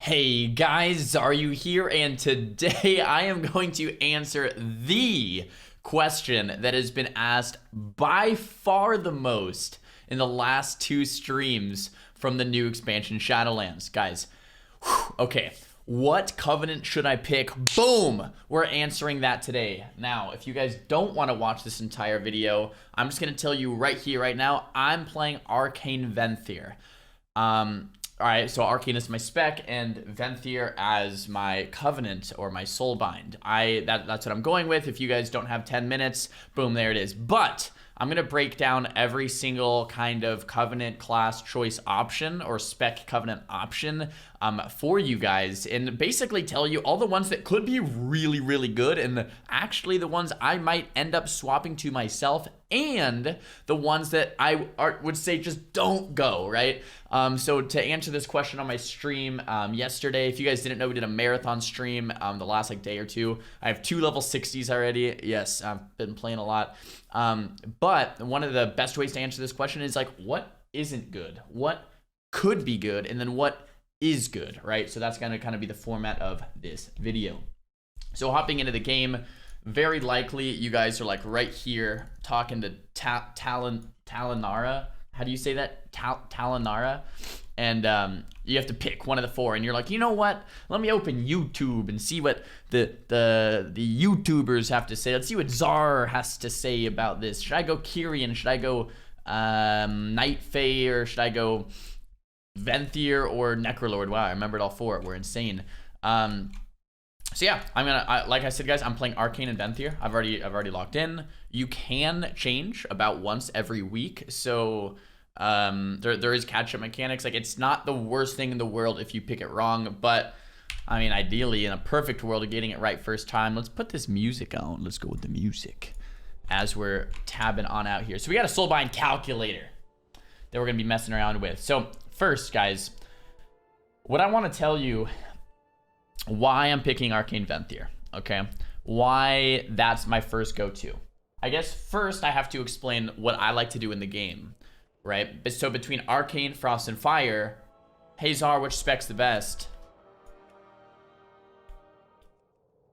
Hey guys, Xaryu here, and today I am going to answer the question that has been asked by far the most in the last two streams from the new expansion Shadowlands. Guys, okay, what covenant should I pick? Boom! We're answering that today. Now, if you guys don't want to watch this entire video, I'm just going to tell you right here, right now, I'm playing Arcane Venthyr. Alright, so Arcane is my spec and Venthyr as my covenant or my soulbind. That's what I'm going with. If you guys don't have 10 minutes, boom, there it is. But I'm going to break down every single kind of covenant class choice option or spec covenant option for you guys, and basically tell you all the ones that could be really, really good and actually the ones I might end up swapping to myself, and the ones that I would say just don't go, right? So to answer this question on my stream yesterday, if you guys didn't know, we did a marathon stream the last day or two. I have 2 level 60s already. Yes, I've been playing a lot. But one of the best ways to answer this question is what isn't good? What could be good? And then what is good, right? So that's going to kind of be the format of this video. So hopping into the game, very likely you guys are right here talking to Talinara. How do you say that? Talinara. And you have to pick one of the 4, and you're like, you know what? Let me open YouTube and see what the YouTubers have to say. Let's see what Xar has to say about this. Should I go Kyrian? Should I go Night Fae? Or should I go Venthyr or Necrolord? Wow, I remembered all 4. We're insane. So yeah, like I said, guys, I'm playing Arcane and Venthyr. I've already locked in. You can change about once every week, so there is catch-up mechanics. It's not the worst thing in the world if you pick it wrong, but I mean, ideally, in a perfect world of getting it right first time. Let's put this music on. Let's go with the music as we're tabbing on out here. So we got a soulbind calculator that we're gonna be messing around with. So first, guys, what I want to tell you why I'm picking Arcane Venthyr, okay? Why that's my first go-to. I guess first I have to explain what I like to do in the game, right? So between Arcane, Frost, and Fire, hey Xar, which spec's the best?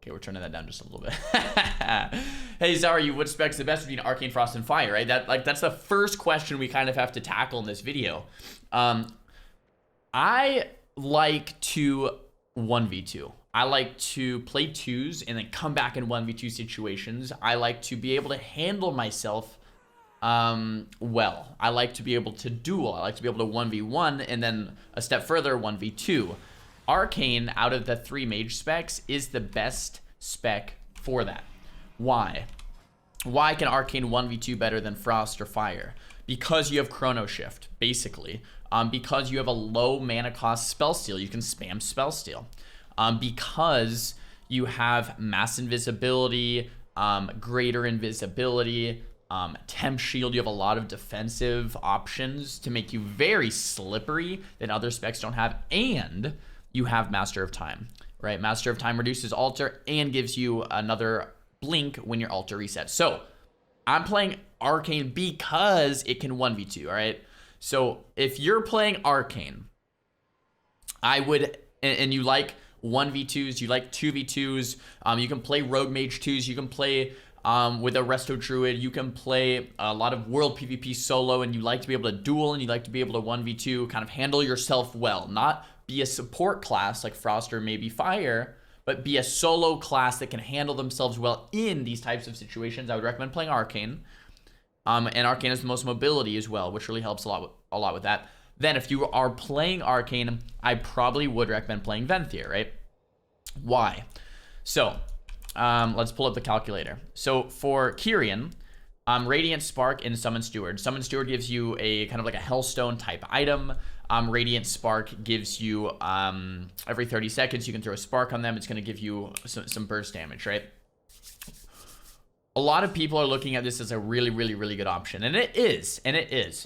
Okay, we're turning that down just a little bit. Hey Xaryu, which spec's the best between Arcane, Frost, and Fire, right? That's the first question we kind of have to tackle in this video. I like to 1v2. I like to play 2s and then come back in 1v2 situations. I like to be able to handle myself well. I like to be able to duel. I like to be able to 1v1 and then a step further 1v2. Arcane, out of the 3 mage specs, is the best spec for that. Why? Why can Arcane 1v2 better than Frost or Fire? Because you have Chrono Shift, basically. Because you have a low mana cost spell steal, you can spam spell steal. Because you have mass invisibility, greater invisibility, temp shield, you have a lot of defensive options to make you very slippery that other specs don't have, and you have Master of Time, right? Master of Time reduces alter and gives you another blink when your alter resets. So I'm playing Arcane because it can 1v2, all right? So if you're playing Arcane, I would, and you like 1v2s, you like 2v2s, you can play Rogue Mage 2s, you can play with a Resto Druid, you can play a lot of World PvP solo, and you like to be able to duel, and you like to be able to 1v2, kind of handle yourself well, not be a support class like Frost or maybe Fire, but be a solo class that can handle themselves well in these types of situations. I would recommend playing Arcane. And Arcane has the most mobility as well, which really helps a lot with that. Then if you are playing Arcane, I probably would recommend playing Venthyr, right? Why? So let's pull up the calculator. So for Kyrian, Radiant Spark and Summon Steward. Summon Steward gives you a kind of like a Hellstone type item. Radiant Spark gives you every 30 seconds you can throw a spark on them. It's going to give you some burst damage, right? A lot of people are looking at this as a really, really, really good option. And it is.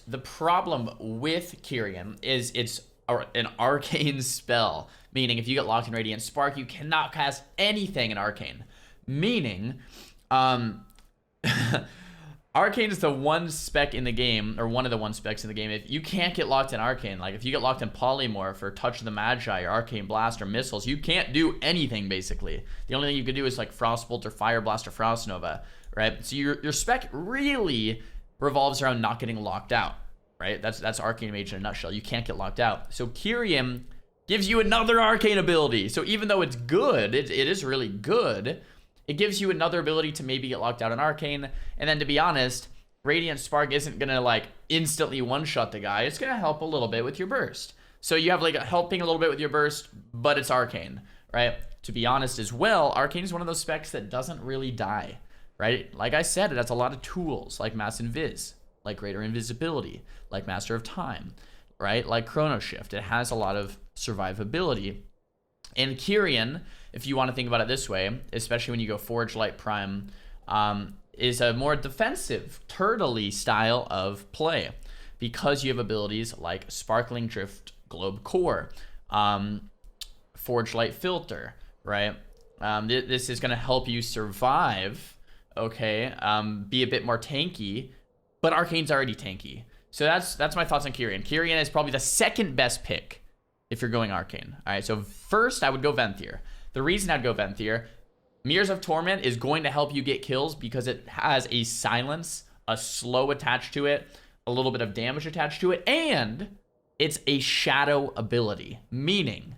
The problem with Kyrian is it's an arcane spell. Meaning if you get locked in Radiant Spark, you cannot cast anything in Arcane. Meaning, Arcane is the one spec in the game, or one of the one specs in the game. If you can't get locked in Arcane, like if you get locked in Polymorph or Touch of the Magi or Arcane Blast or Missiles, you can't do anything basically. The only thing you can do is like Frostbolt or Fire Blast or Frost Nova, right? So your spec really revolves around not getting locked out, right? That's Arcane Mage in a nutshell. You can't get locked out. So Kyrian gives you another Arcane ability. So even though it's good, it is really good, it gives you another ability to maybe get locked out in Arcane. And then to be honest, Radiant Spark isn't going to like instantly one-shot the guy. It's going to help a little bit with your burst. So you have like helping a little bit with your burst, but it's Arcane, right? To be honest as well, Arcane is one of those specs that doesn't really die, right? Like I said, it has a lot of tools like Mass Invis, like Greater Invisibility, like Master of Time, right? Like Chrono Shift. It has a lot of survivability. And Kyrian, if you want to think about it this way, especially when you go Forge Light Prime, is a more defensive, turtle-y style of play because you have abilities like Sparkling Drift, Globe Core, Forge Light Filter, right? This is going to help you survive, okay, be a bit more tanky, but Arcane's already tanky. So that's my thoughts on Kyrian. Kyrian is probably the second best pick if you're going Arcane. All right, so first I would go Venthyr. The reason I'd go Venthyr, Mirrors of Torment is going to help you get kills because it has a silence, a slow attached to it, a little bit of damage attached to it, and it's a shadow ability, meaning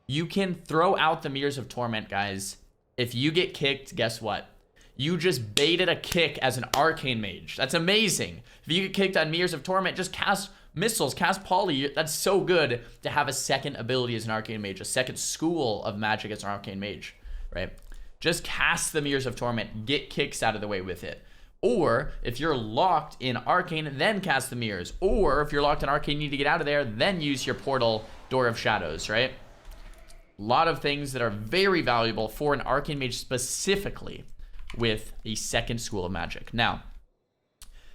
you can throw out the Mirrors of Torment, guys. If you get kicked, guess what? You just baited a kick as an Arcane Mage. That's amazing. If you get kicked on Mirrors of Torment, just cast Missiles, cast Poly. That's so good to have a second ability as an Arcane Mage, a second school of magic as an Arcane Mage, right? Just cast the Mirrors of Torment, get kicks out of the way with it. Or if you're locked in Arcane, then cast the Mirrors. Or if you're locked in Arcane, you need to get out of there, then use your portal, Door of Shadows, right? A lot of things that are very valuable for an Arcane Mage specifically with a second school of magic. Now,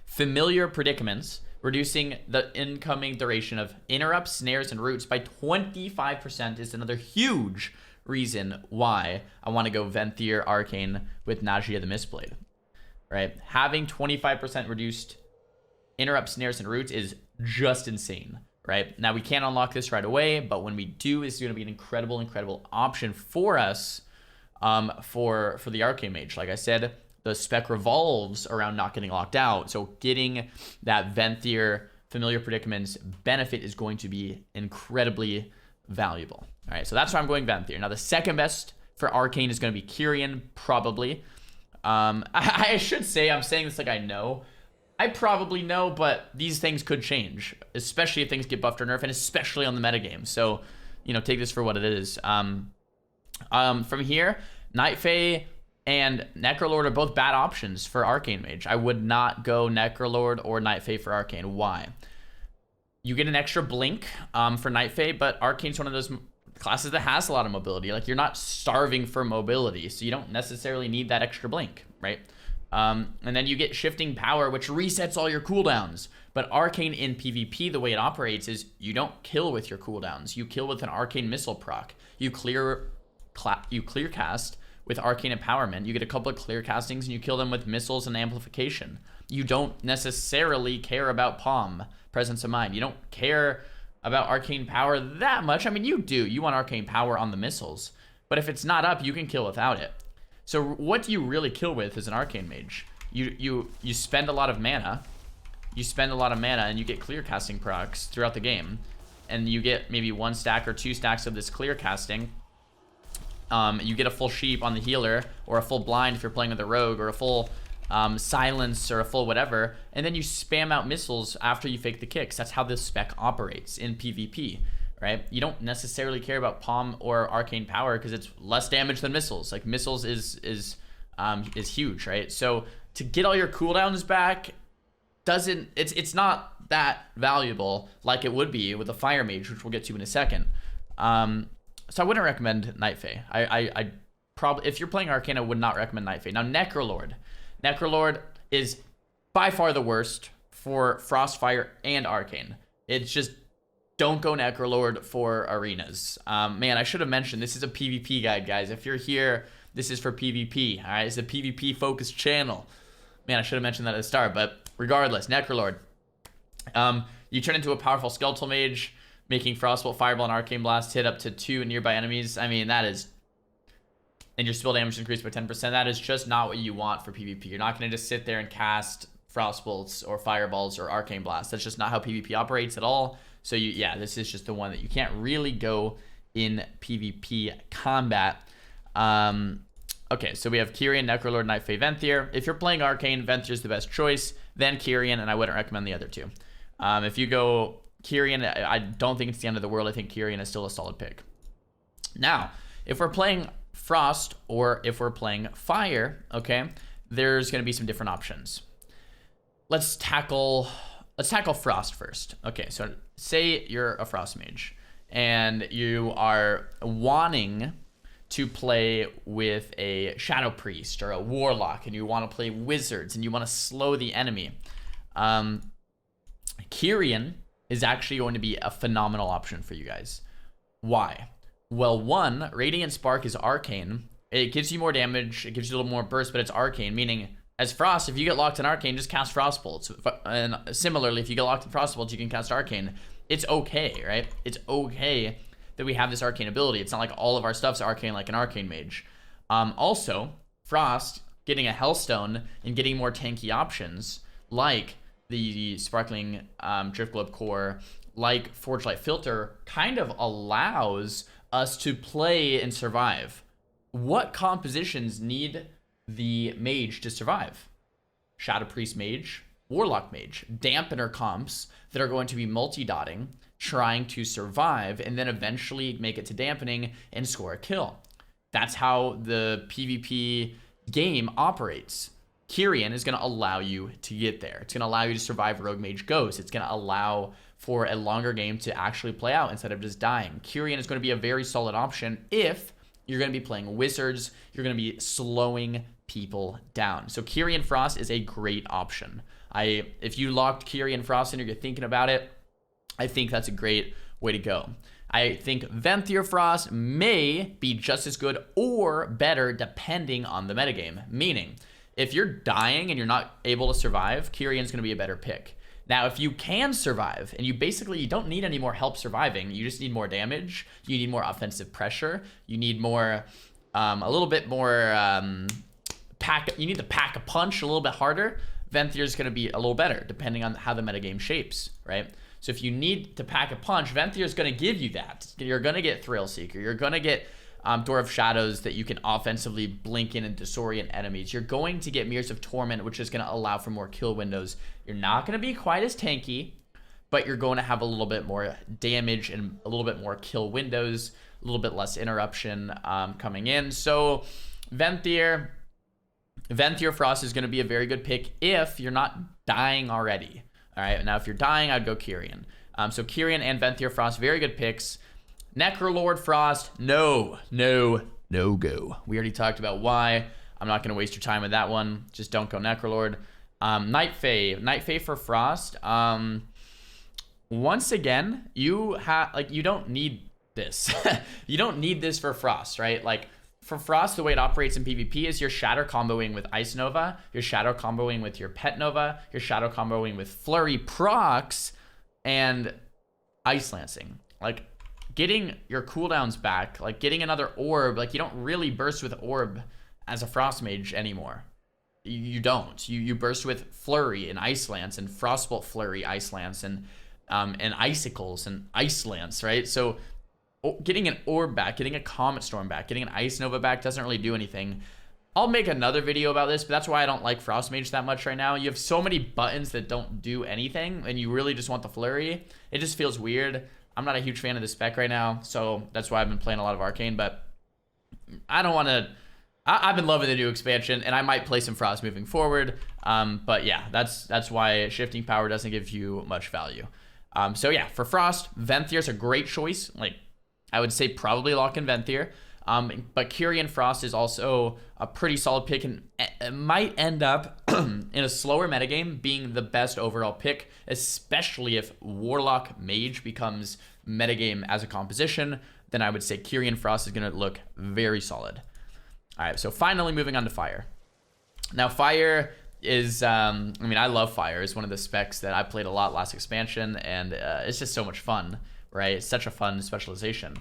Familiar Predicaments, reducing the incoming duration of interrupts, snares, and roots by 25% is another huge reason why I want to go Venthyr Arcane with Nagia the Mistblade, right? Having 25% reduced interrupts, snares, and roots is just insane, right? Now, we can't unlock this right away, but when we do, it's going to be an incredible, incredible option for us for the Arcane Mage. Like I said, the spec revolves around not getting locked out. So getting that Venthyr Familiar Predicaments benefit is going to be incredibly valuable. All right, so that's why I'm going Venthyr. Now, the second best for Arcane is going to be Kyrian, probably. I should say, I'm saying this like I know. I probably know, but these things could change, especially if things get buffed or nerfed, and especially on the metagame. So, you know, take this for what it is. From here, Night Fae and Necrolord are both bad options for Arcane Mage. I would not go Necrolord or Night Fae for Arcane. Why? You get an extra blink for Night Fae, but Arcane's one of those classes that has a lot of mobility. Like, you're not starving for mobility, so you don't necessarily need that extra blink, right? And then you get Shifting Power, which resets all your cooldowns. But Arcane in PvP, the way it operates is you don't kill with your cooldowns. You kill with an Arcane Missile proc. You clear cast with Arcane Empowerment. You get a couple of clear castings and you kill them with missiles and amplification. You don't necessarily care about Palm, Presence of Mind. You don't care about Arcane Power that much. I mean, you do. You want Arcane Power on the missiles. But if it's not up, you can kill without it. So what do you really kill with as an Arcane Mage? You spend a lot of mana. You spend a lot of mana and you get clear casting procs throughout the game. And you get maybe 1 stack or 2 stacks of this clear casting. You get a full sheep on the healer, or a full blind if you're playing with a rogue, or a full silence, or a full whatever, and then you spam out missiles after you fake the kicks. That's how this spec operates in PvP, right? You don't necessarily care about Palm or Arcane Power because it's less damage than missiles. Like, missiles is huge, right? So to get all your cooldowns back it's not that valuable like it would be with a Fire Mage, which we'll get to in a second. So I wouldn't recommend Night Fae. I probably, if you're playing Arcane, I would not recommend Night Fae. Now, Necrolord is by far the worst for Frostfire and Arcane. It's just, don't go Necrolord for arenas. Man, I should have mentioned, this is a PvP guide, guys. If you're here, this is for PvP, all right? It's a PvP focused channel. Man, I should have mentioned that at the start, but regardless, Necrolord. You turn into a powerful skeletal mage, making Frostbolt, Fireball, and Arcane Blast hit up to 2 nearby enemies. I mean, that is... And your spell damage increased by 10%. That is just not what you want for PvP. You're not going to just sit there and cast Frostbolts or Fireballs or Arcane Blast. That's just not how PvP operates at all. So, yeah, this is just the one that you can't really go in PvP combat. Okay, so we have Kyrian, Necrolord, Night Fae, Venthyr. If you're playing Arcane, Venthyr's is the best choice. Then Kyrian, and I wouldn't recommend the other two. If you go Kyrian, I don't think it's the end of the world. I think Kyrian is still a solid pick. Now, if we're playing Frost or if we're playing Fire, okay, there's going to be some different options. Let's tackle Frost first. Okay, so say you're a Frost mage and you are wanting to play with a Shadow Priest or a Warlock, and you want to play Wizards and you want to slow the enemy. Kyrian is actually going to be a phenomenal option for you guys. Why? Well, one, Radiant Spark is Arcane. It gives you more damage, it gives you a little more burst, but it's Arcane, meaning as Frost, if you get locked in Arcane, just cast Frostbolts. And similarly, if you get locked in Frostbolts, you can cast Arcane. It's okay, right? It's okay that we have this Arcane ability. It's not like all of our stuff's Arcane like an Arcane mage. Also, Frost getting a Hellstone and getting more tanky options like the Sparkling Driftglobe Core, like Forge Light Filter, kind of allows us to play and survive. What compositions need the mage to survive? Shadow Priest mage, Warlock mage, dampener comps that are going to be multi-dotting, trying to survive, and then eventually make it to dampening and score a kill. That's how the PvP game operates. Kyrian is going to allow you to get there. It's going to allow you to survive Rogue Mage Ghost. It's going to allow for a longer game to actually play out instead of just dying. Kyrian is going to be a very solid option if you're going to be playing Wizards. You're going to be slowing people down. So Kyrian Frost is a great option. If you locked Kyrian Frost in or you're thinking about it, I think that's a great way to go. I think Venthyr Frost may be just as good or better depending on the metagame. Meaning, if you're dying and you're not able to survive, Kyrian's going to be a better pick. Now, if you can survive, and you don't need any more help surviving, you just need more damage, you need more offensive pressure, you need more, a little bit more, you need to pack a punch a little bit harder, Venthyr going to be a little better, depending on how the metagame shapes, right? So if you need to pack a punch, Venthyr is going to give you that. You're going to get Thrill Seeker, you're going to get Door of Shadows that you can offensively blink in and disorient enemies. You're going to get Mirrors of Torment, which is going to allow for more kill windows. You're not going to be quite as tanky, but you're going to have a little bit more damage and a little bit more kill windows, a little bit less interruption coming in. So Venthyr Frost is going to be a very good pick if you're not dying already. All right, now if you're dying, I'd go Kyrian. So Kyrian and Venthyr Frost, very good picks. Necrolord Frost, no go. We already talked about why. I'm not going to waste your time with that one. Just don't go Necrolord. Night Fae for Frost. Once again, you don't need this. You don't need this for Frost, right? Like for Frost, the way it operates in PvP is you're shatter comboing with Ice Nova, you're shadow comboing with your Pet Nova, you're shadow comboing with Flurry Procs, and Ice Lancing. Like, getting your cooldowns back, like getting another orb, like you don't really burst with orb as a Frost Mage anymore. You don't. You burst with Flurry and Ice Lance and Frostbolt Flurry, Ice Lance, and Icicles and Ice Lance, right? So getting an orb back, getting a Comet Storm back, getting an Ice Nova back doesn't really do anything. I'll make another video about this, but that's why I don't like Frost Mage that much right now. You have so many buttons that don't do anything, and you really just want the Flurry. It just feels weird. I'm not a huge fan of the spec right now, so that's why I've been playing a lot of Arcane, but I don't want to... I've been loving the new expansion, and I might play some Frost moving forward, but yeah, that's why Shifting Power doesn't give you much value. So yeah, for Frost, Venthyr's a great choice. Like, I would say probably lock in Venthyr, but Kyrian Frost is also a pretty solid pick, and it might end up in a slower metagame being the best overall pick, especially if Warlock Mage becomes metagame as a composition. Then I would say Kyrian Frost is going to look very solid. All right, so finally moving on to Fire. Now Fire, is, I mean, I love fire. It's one of the specs that I played a lot last expansion, and it's just so much fun, right? It's such a fun specialization.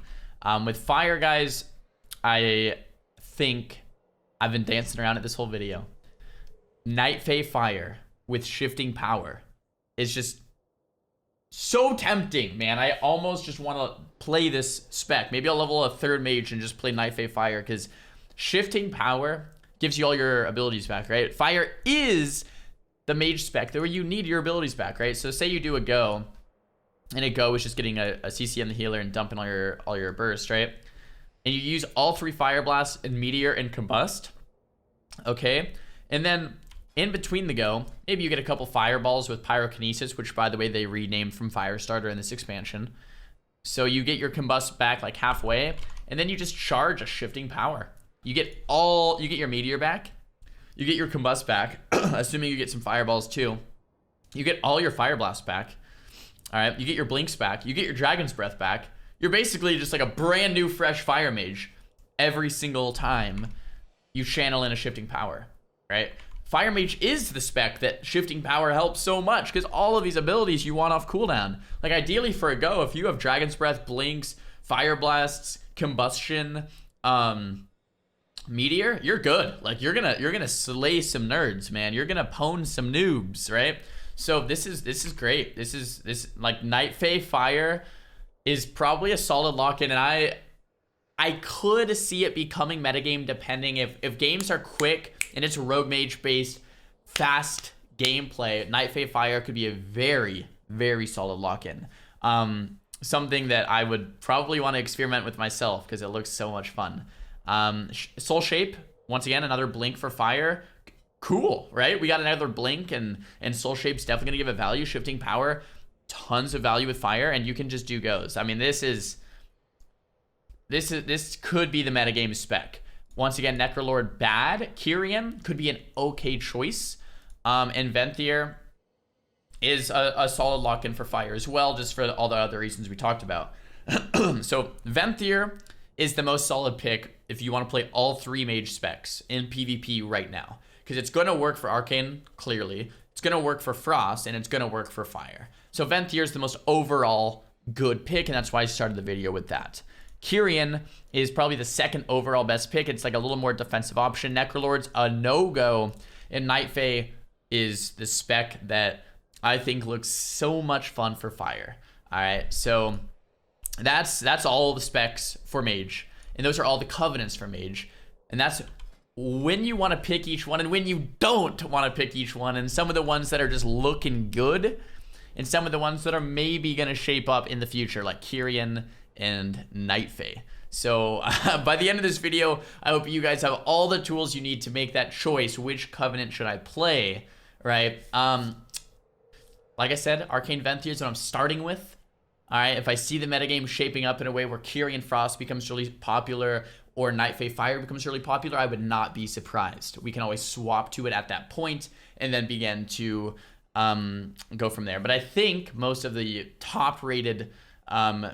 With fire, guys, I think I've been dancing around it this whole video. Night Fae fire with shifting power is just so tempting, man. I almost just want to play this spec. Maybe I'll level a 3rd mage and just play Night Fae fire, because shifting power gives you all your abilities back, right? Fire is the mage spec where you need your abilities back, right? So say you do a go, and a go is just getting a CC on the healer and dumping all your burst, right? And you use all 3 fire blasts and meteor and combust, okay? And then in between the go, maybe you get a couple fireballs with pyrokinesis, which, by the way, they renamed from Firestarter in this expansion. So you get your combust back like halfway, and then you just charge a shifting power. You get your meteor back, you get your combust back, assuming you get some fireballs too. You get all your fire blasts back. All right, you get your blinks back, you get your dragon's breath back. You're basically just like a brand new fresh fire mage every single time you channel in a shifting power, right? Fire mage is the spec that shifting power helps so much, because all of these abilities you want off cooldown. Like ideally for a go, if you have dragon's breath, blinks, fire blasts, combustion, meteor, you're good. Like you're gonna slay some nerds, man. You're gonna pwn some noobs, right? So this is great. This like Night Fae fire is probably a solid lock-in, and I could see it becoming metagame depending if games are quick and it's rogue mage based fast gameplay. Night Fae fire could be a very, very solid lock-in. Something that I would probably want to experiment with myself because it looks so much fun. Soul Shape, once again, another blink for fire. Cool, right? We got another blink, and Soul Shape's definitely gonna give it value. Shifting power, tons of value with fire, and you can just do goes. I mean, this could be the metagame spec. Once again, Necrolord bad. Kyrian could be an okay choice. And Venthyr is a solid lock-in for fire as well, just for all the other reasons we talked about. So Venthyr is the most solid pick if you want to play all 3 mage specs in PvP right now, because it's going to work for Arcane, clearly. It's going to work for Frost, and it's going to work for fire. So Venthyr is the most overall good pick, and that's why I started the video with that. Kyrian is probably the 2nd overall best pick. It's like a little more defensive option. Necrolord's a no-go, and Night Fae is the spec that I think looks so much fun for fire. All right, so that's all the specs for mage, and those are all the covenants for mage, and that's when you want to pick each one and when you don't want to pick each one, and some of the ones that are just looking good and some of the ones that are maybe going to shape up in the future, like Kyrian and Night Fae. So by the end of this video, I hope you guys have all the tools you need to make that choice. Which covenant should I play, right? Like I said, Arcane Venthyr is what I'm starting with. All right, if I see the metagame shaping up in a way where Kyrian Frost becomes really popular or Night Fae Fire becomes really popular, I would not be surprised. We can always swap to it at that point and then begin to go from there. But I think most of the top-rated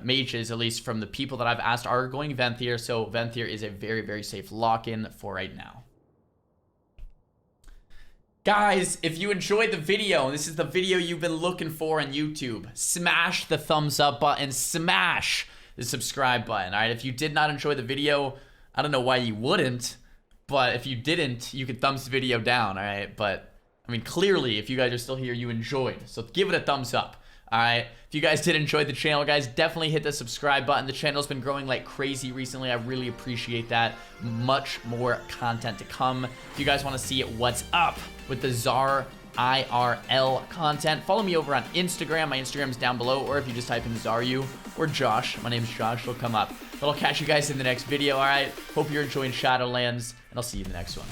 mages, at least from the people that I've asked, are going Venthyr, so Venthyr is a very, very safe lock-in for right now. Guys, if you enjoyed the video, and this is the video you've been looking for on YouTube, smash the thumbs up button, smash the subscribe button, all right? If you did not enjoy the video, I don't know why you wouldn't, but if you didn't, you could thumbs the video down, all right? But, I mean, clearly, if you guys are still here, you enjoyed, so give it a thumbs up. All right, if you guys did enjoy the channel, guys, definitely hit the subscribe button. The channel's been growing like crazy recently. I really appreciate that. Much more content to come. If you guys want to see what's up with the Xar IRL content, follow me over on Instagram. My Instagram's down below, or if you just type in Xaryu or Josh, my name's Josh, it'll come up. But I'll catch you guys in the next video, all right? Hope you're enjoying Shadowlands, and I'll see you in the next one.